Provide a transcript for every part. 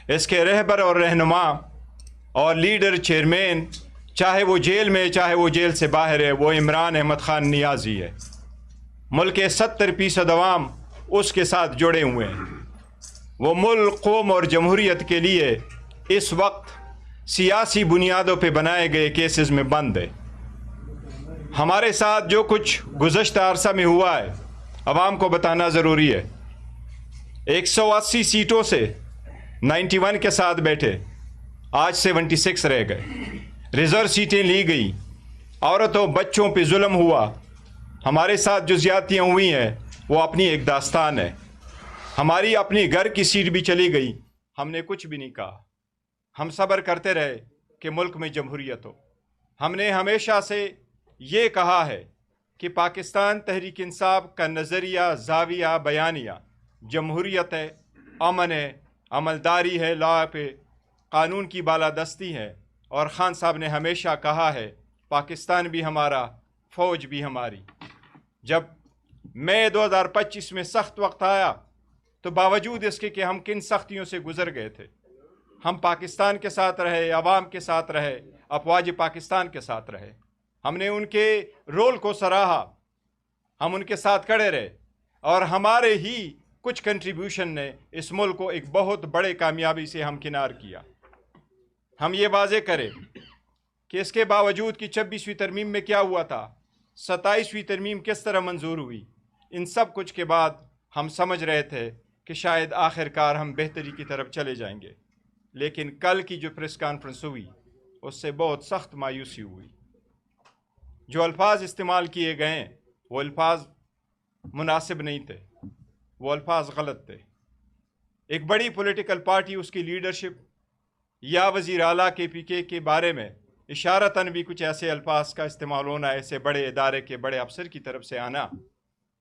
اس کے رہبر اور رہنما اور لیڈر چیئرمین، چاہے وہ جیل میں چاہے وہ جیل سے باہر ہے، وہ عمران احمد خان نیازی ہے۔ ملک کے 70% عوام اس کے ساتھ جڑے ہوئے ہیں۔ وہ ملک، قوم اور جمہوریت کے لیے اس وقت سیاسی بنیادوں پہ بنائے گئے کیسز میں بند ہے۔ ہمارے ساتھ جو کچھ گزشتہ عرصہ میں ہوا ہے عوام کو بتانا ضروری ہے۔ 180 سیٹوں سے 91 کے ساتھ بیٹھے، آج 76 رہ گئے۔ ریزرو سیٹیں لی گئی، عورتوں بچوں پہ ظلم ہوا۔ ہمارے ساتھ جو زیادتیاں ہوئی ہیں وہ اپنی ایک داستان ہے۔ ہماری اپنی گھر کی سیٹ بھی چلی گئی، ہم نے کچھ بھی نہیں کہا۔ ہم صبر کرتے رہے کہ ملک میں جمہوریت ہو۔ ہم نے ہمیشہ سے یہ کہا ہے کہ پاکستان تحریک انصاف کا نظریہ، زاویہ، بیانیہ جمہوریت ہے، امن ہے، عملداری ہے، لا پہ قانون کی بالادستی ہے۔ اور خان صاحب نے ہمیشہ کہا ہے پاکستان بھی ہمارا، فوج بھی ہماری۔ جب مئی 2025 میں سخت وقت آیا تو باوجود اس کے کہ ہم کن سختیوں سے گزر گئے تھے، ہم پاکستان کے ساتھ رہے، عوام کے ساتھ رہے، افواج پاکستان کے ساتھ رہے۔ ہم نے ان کے رول کو سراہا، ہم ان کے ساتھ کھڑے رہے، اور ہمارے ہی کچھ کنٹریبیوشن نے اس ملک کو ایک بہت بڑے کامیابی سے ہمکنار کیا۔ ہم یہ واضح کریں کہ اس کے باوجود کہ 26ویں ترمیم میں کیا ہوا تھا، 27ویں ترمیم کس طرح منظور ہوئی، ان سب کچھ کے بعد ہم سمجھ رہے تھے کہ شاید آخر کار ہم بہتری کی طرف چلے جائیں گے۔ لیکن کل کی جو پریس کانفرنس ہوئی اس سے بہت سخت مایوسی ہوئی۔ جو الفاظ استعمال کیے گئے ہیں وہ الفاظ مناسب نہیں تھے، وہ الفاظ غلط تھے۔ ایک بڑی پولیٹیکل پارٹی، اس کی لیڈرشپ یا وزیر اعلیٰ KPK کے بارے میں اشارتاً بھی کچھ ایسے الفاظ کا استعمال ہونا، ایسے بڑے ادارے کے بڑے افسر کی طرف سے آنا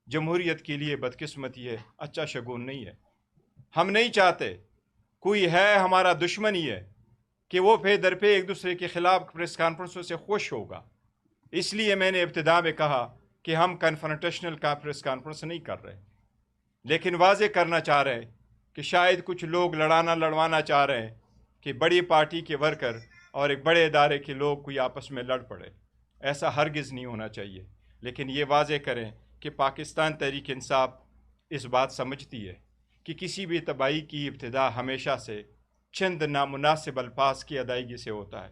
جمہوریت کے لیے بدقسمتی ہے، اچھا شگون نہیں ہے۔ ہم نہیں چاہتے کوئی ہے ہمارا دشمن ہی ہے کہ وہ پہ در پہ ایک دوسرے کے خلاف پریس کانفرنسوں سے خوش ہوگا۔ اس لیے میں نے ابتدا میں کہا کہ ہم کنفرنٹیشنل کا پریس کانفرنس نہیں کر رہے، لیکن واضح کرنا چاہ رہے ہیں کہ شاید کچھ لوگ لڑوانا چاہ رہے ہیں کہ بڑی پارٹی کے ورکر اور ایک بڑے ادارے کے لوگ کوئی آپس میں لڑ پڑے۔ ایسا ہرگز نہیں ہونا چاہیے، لیکن یہ واضح کریں کہ پاکستان تحریک انصاف اس بات سمجھتی ہے کہ کسی بھی تباہی کی ابتدا ہمیشہ سے چند نامناسب الفاظ کی ادائیگی سے ہوتا ہے۔